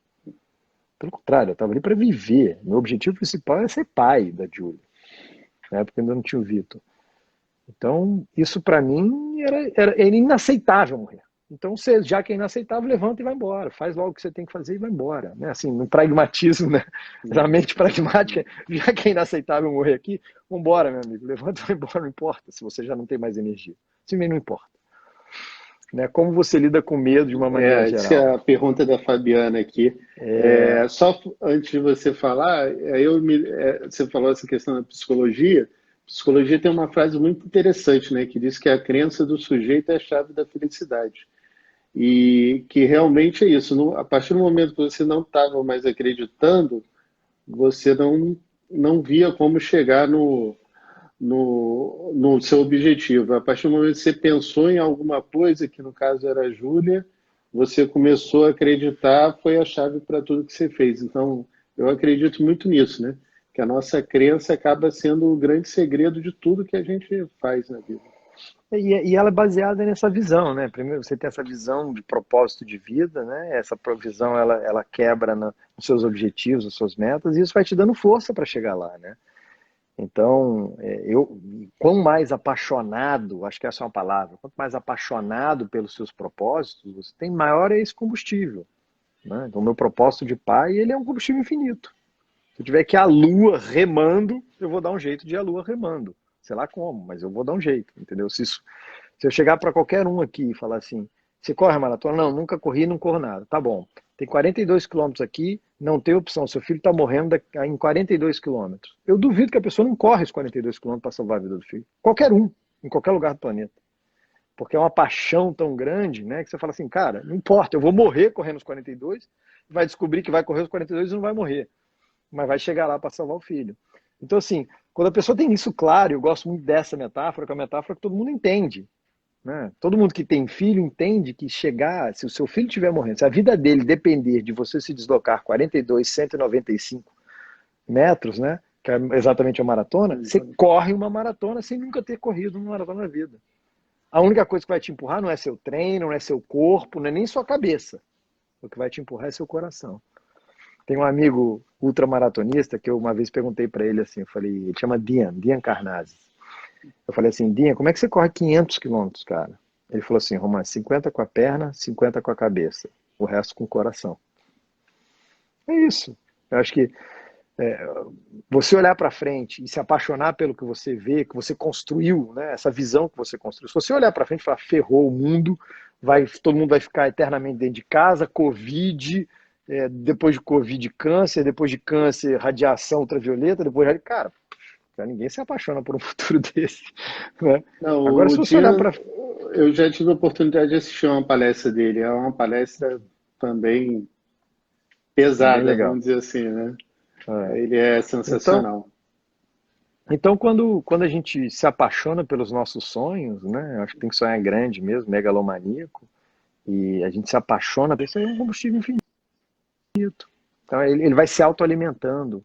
Pelo contrário, eu estava ali para viver. Meu objetivo principal era ser pai da Júlia. Na época ainda não tinha o Vitor. Então, isso para mim era inaceitável morrer. Então, você, já que é inaceitável, levanta e vai embora. Faz logo o que você tem que fazer e vai embora. Né? Assim, no pragmatismo, né? Na mente pragmática, já que é inaceitável morrer aqui, vambora, meu amigo. Levanta e vai embora, não importa se você já não tem mais energia. Simplesmente não importa. Né? Como você lida com medo de uma maneira Essa é geral? a pergunta da Fabiana aqui. Só antes de você falar, você falou essa questão da psicologia. Psicologia tem uma frase muito interessante, né, que diz que a crença do sujeito é a chave da felicidade. E que realmente é isso. A partir do momento que você não estava mais acreditando, você não via como chegar no seu objetivo. A partir do momento que você pensou em alguma coisa, que no caso era a Júlia, você começou a acreditar, foi a chave para tudo que você fez. Então, eu acredito muito nisso, né? Que a nossa crença acaba sendo o grande segredo de tudo que a gente faz na vida. E ela é baseada nessa visão, né? Primeiro você tem essa visão de propósito de vida, né? Essa provisão ela quebra nos seus objetivos, nas suas metas, e isso vai te dando força para chegar lá, né? Então, quanto mais apaixonado, acho que essa é uma palavra, quanto mais apaixonado pelos seus propósitos, você tem maior é esse combustível, né? Então, o meu propósito de pai, ele é um combustível infinito. Se eu tiver que ir à lua remando, eu vou dar um jeito de ir à lua remando. Sei lá como, mas eu vou dar um jeito, entendeu? Se eu chegar para qualquer um aqui e falar assim, você corre a maratona? Não, nunca corri, não corro nada. Tá bom. Tem 42 quilômetros aqui, não tem opção. Seu filho está morrendo em 42 quilômetros. Eu duvido que a pessoa não corre os 42 quilômetros para salvar a vida do filho. Qualquer um, em qualquer lugar do planeta. Porque é uma paixão tão grande, né, que você fala assim, cara, não importa, eu vou morrer correndo os 42, vai descobrir que vai correr os 42 e não vai morrer. Mas vai chegar lá para salvar o filho. Então, assim, quando a pessoa tem isso claro, eu gosto muito dessa metáfora, que é uma metáfora que todo mundo entende. Né? Todo mundo que tem filho entende que se o seu filho estiver morrendo, se a vida dele depender de você se deslocar 42, 195 metros, né? Que é exatamente a maratona, você corre uma maratona sem nunca ter corrido uma maratona na vida. A única coisa que vai te empurrar não é seu treino, não é seu corpo, não é nem sua cabeça. O que vai te empurrar é seu coração. Tem um amigo ultramaratonista que eu uma vez perguntei para ele assim, eu falei, ele chama Dian Carnazes. Eu falei assim, Dinha, como é que você corre 500 quilômetros, cara? Ele falou assim, Romano, 50 com a perna, 50 com a cabeça, o resto com o coração. É isso. Eu acho que você olhar para frente e se apaixonar pelo que você vê, que você construiu, né? Essa visão que você construiu. Se você olhar para frente e falar, ferrou o mundo, todo mundo vai ficar eternamente dentro de casa, Covid, depois de Covid, câncer, depois de câncer, radiação ultravioleta, cara, ninguém se apaixona por um futuro desse, né? Não, Agora, se o você olhar Dian, para... eu já tive a oportunidade de assistir uma palestra dele. É uma palestra também É bem pesada, legal. vamos dizer assim, né? É. Ele é Então, sensacional. então quando a gente se apaixona pelos nossos sonhos, né? Eu acho que tem que sonhar grande mesmo, megalomaníaco, e a gente se apaixona, isso aí é um combustível infinito. Então, ele vai se autoalimentando,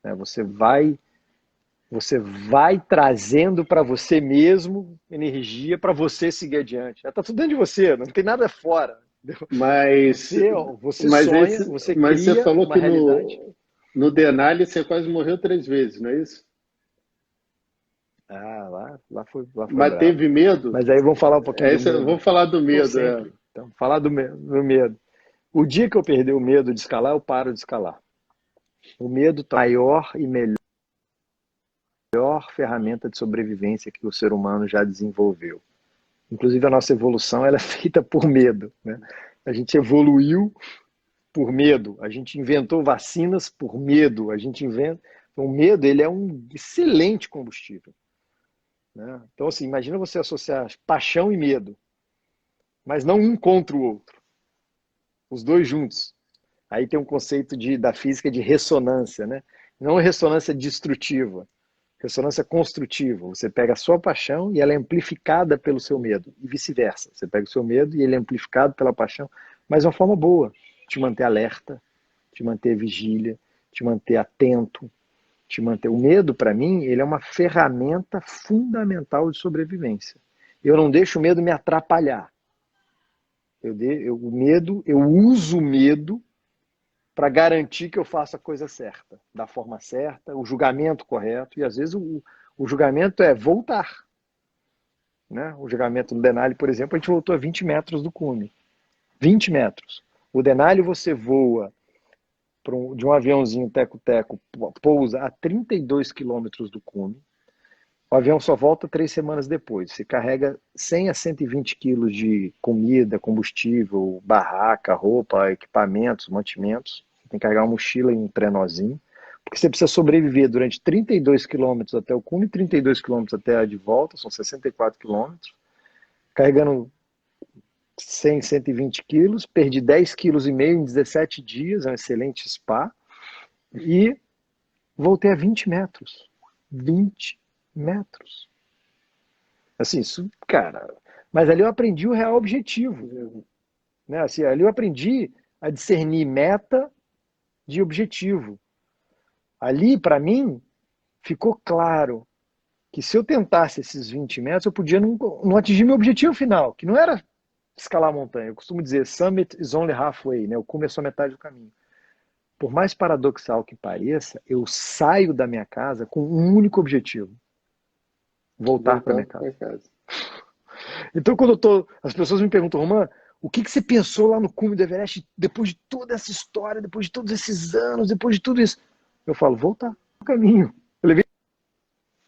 né? Você vai trazendo para você mesmo energia para você seguir adiante. Está tudo dentro de você, não tem nada fora. Entendeu? Mas, Você mas, sonha, esse, você mas você cria falou uma que realidade. no Denali você quase morreu 3 vezes, não é isso? Ah, lá foi Mas brabo. teve medo? Mas aí vamos falar um pouquinho do Vamos medo. falar do Pô, medo, é. sempre. Então, falar do medo. O dia que eu perder o medo de escalar, eu paro de escalar. O medo tá a maior e melhor ferramenta de sobrevivência que o ser humano já desenvolveu. Inclusive, a nossa evolução ela é feita por medo, né? A gente evoluiu por medo, a gente inventou vacinas por medo, a gente inventa... Então, o medo ele é um excelente combustível, né? Então, assim, imagina você associar paixão e medo, mas não um contra o outro, os dois juntos. Aí tem um conceito da física de ressonância, né? Não ressonância destrutiva, ressonância construtiva. Você pega a sua paixão e ela é amplificada pelo seu medo, e vice-versa. Você pega o seu medo e ele é amplificado pela paixão, mas de uma forma boa, te manter alerta, te manter vigília, te manter atento, te manter... O medo, para mim, ele é uma ferramenta fundamental de sobrevivência. Eu não deixo o medo me atrapalhar. Eu uso o medo para garantir que eu faça a coisa certa, da forma certa, o julgamento correto, e às vezes o julgamento é voltar. Né? O julgamento no Denali, por exemplo, a gente voltou a 20 metros do cume. 20 metros. O Denali você voa de um aviãozinho teco-teco, pousa a 32 quilômetros do cume. O avião só volta 3 semanas depois. Você carrega 100 a 120 quilos de comida, combustível, barraca, roupa, equipamentos, mantimentos. Você tem que carregar uma mochila e um trenózinho. Porque você precisa sobreviver durante 32 quilômetros até o cume, 32 quilômetros até a de volta, são 64 quilômetros. Carregando 100, 120 quilos. Perdi 10,5 quilos em 17 dias, é um excelente spa. E voltei a 20 metros. 20 metros. Assim, isso, cara. Mas ali eu aprendi o real objetivo. Né? Assim, ali eu aprendi a discernir meta de objetivo. Ali, para mim, ficou claro que se eu tentasse esses 20 metros, eu podia não atingir meu objetivo final, que não era escalar a montanha. Eu costumo dizer, summit is only halfway, né? O cume é só metade do caminho. Por mais paradoxal que pareça, eu saio da minha casa com um único objetivo: voltar para minha Voltar para casa. casa. Então, as pessoas me perguntam, Romã, o que você pensou lá no cume do Everest depois de toda essa história, depois de todos esses anos, depois de tudo isso? Eu falo, voltar no caminho. Eu levei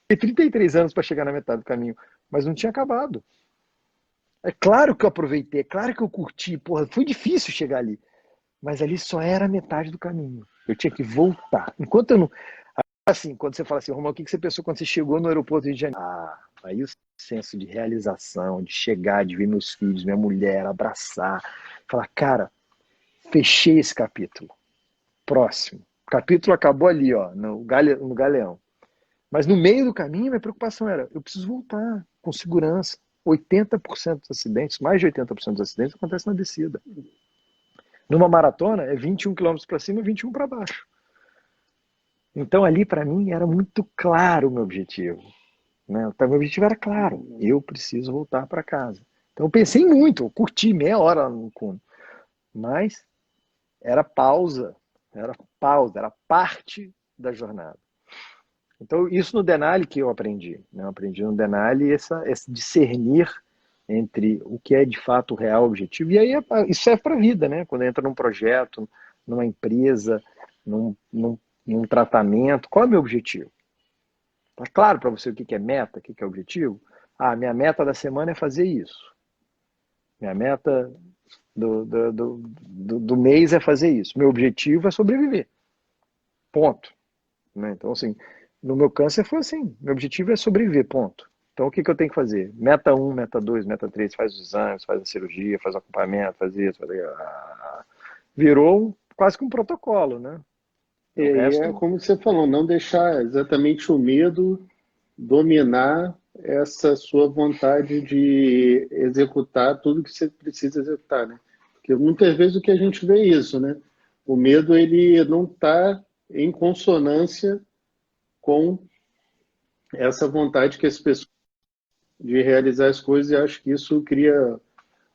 33 anos para chegar na metade do caminho, mas não tinha acabado. É claro que eu aproveitei, é claro que eu curti, porra, foi difícil chegar ali, mas ali só era a metade do caminho. Eu tinha que voltar. Enquanto eu não... Assim, quando você fala assim, Romão, o que você pensou quando você chegou no aeroporto de Janeiro? Ah, aí o senso de realização, de chegar, de ver meus filhos, minha mulher, abraçar, falar, cara, fechei esse capítulo. Próximo. O capítulo acabou ali, ó, no Galeão. Mas no meio do caminho, minha preocupação era, eu preciso voltar com segurança. 80% dos acidentes, mais de 80% dos acidentes acontecem na descida. Numa maratona, é 21 quilômetros para cima e 21 para baixo. Então ali, para mim, era muito claro o meu objetivo. Né? Então, meu objetivo era claro, eu preciso voltar para casa. Então eu pensei muito, eu curti meia hora lá no cume. Mas era pausa, era parte da jornada. Então isso no Denali que eu aprendi. Né? Eu aprendi no Denali esse discernir entre o que é de fato o real objetivo. E aí isso serve para a vida, né? Quando entra num projeto, numa empresa, num tratamento, qual é o meu objetivo? Tá claro para você o que é meta, o que é objetivo? Ah, minha meta da semana é fazer isso. Minha meta do mês é fazer isso. Meu objetivo é sobreviver. Ponto. Né? Então, assim, no meu câncer foi assim. Meu objetivo é sobreviver, ponto. Então, o que que eu tenho que fazer? Meta 1, meta 2, meta 3, faz os exames, faz a cirurgia, faz o acompanhamento, faz isso, faz aquilo. Virou quase que um protocolo, né? E O aí é resto, como você falou, não deixar exatamente o medo dominar essa sua vontade de executar tudo que você precisa executar, né? Porque muitas vezes o que a gente vê é isso, né? O medo ele não está em consonância com essa vontade que as pessoas de realizar as coisas, e acho que isso cria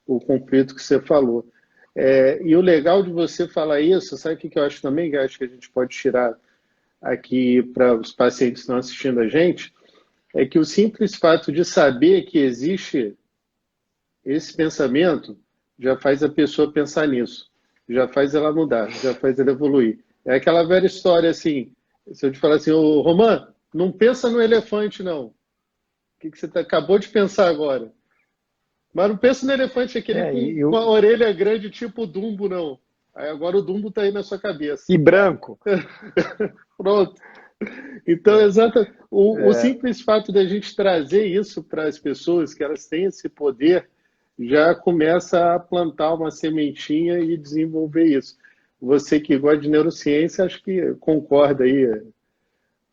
o conflito que você falou. E o legal de você falar isso, sabe o que eu acho também? Que eu acho que a gente pode tirar aqui para os pacientes que estão assistindo a gente, é que o simples fato de saber que existe esse pensamento já faz a pessoa pensar nisso, já faz ela mudar, já faz ela evoluir. É aquela velha história assim, se eu te falar assim, ô Romã, não pensa no elefante não. O que você acabou de pensar agora? Mas não pensa no elefante aquele com a orelha grande tipo o Dumbo, não. Aí agora o Dumbo está aí na sua cabeça. e branco. Pronto. Então, o simples fato da gente trazer isso para as pessoas, que elas têm esse poder, já começa a plantar uma sementinha e desenvolver isso. Você que gosta de neurociência, acho que concorda aí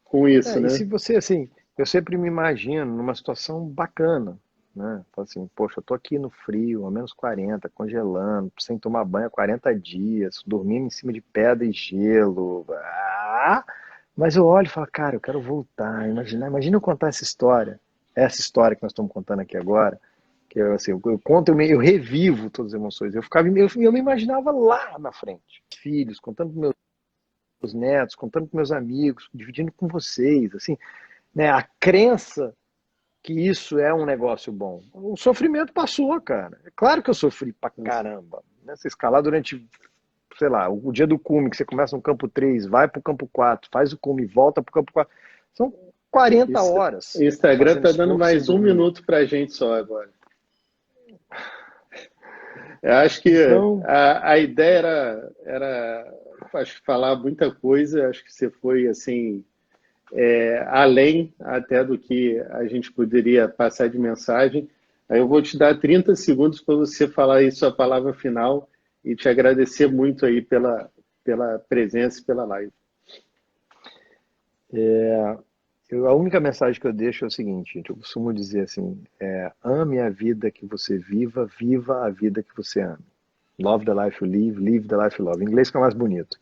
com isso, E né? se você, assim, eu sempre me imagino numa situação bacana, né? Falo assim, poxa, eu tô aqui no frio, a -40, congelando, sem tomar banho há 40 dias, dormindo em cima de pedra e gelo. Mas eu olho e falo, cara, eu quero voltar, imagina eu contar essa história que nós estamos contando aqui agora, que eu, assim, eu conto, eu revivo todas as emoções. Eu me imaginava lá na frente, filhos, contando para meus netos, contando para meus amigos, dividindo com vocês, assim, né? A crença que isso é um negócio bom. O sofrimento passou, cara. É claro que eu sofri pra caramba. Né? Você escalar durante, sei lá, o dia do cume, que você começa no campo 3, vai pro campo 4, faz o cume, volta pro campo 4. São 40 O horas Instagram fazendo está dando esforço sem mais um dormir. minuto para a gente só agora. Eu acho que Então, a ideia era acho que falar muita coisa, acho que você foi assim além até do que a gente poderia passar de mensagem. Aí eu vou te dar 30 segundos para você falar aí sua palavra final e te agradecer muito aí pela presença e pela live. a única mensagem que eu deixo é o seguinte, gente, eu costumo dizer assim, ame a vida que você viva a vida que você ama. Love the life you live, live the life you love. Em inglês fica mais bonito.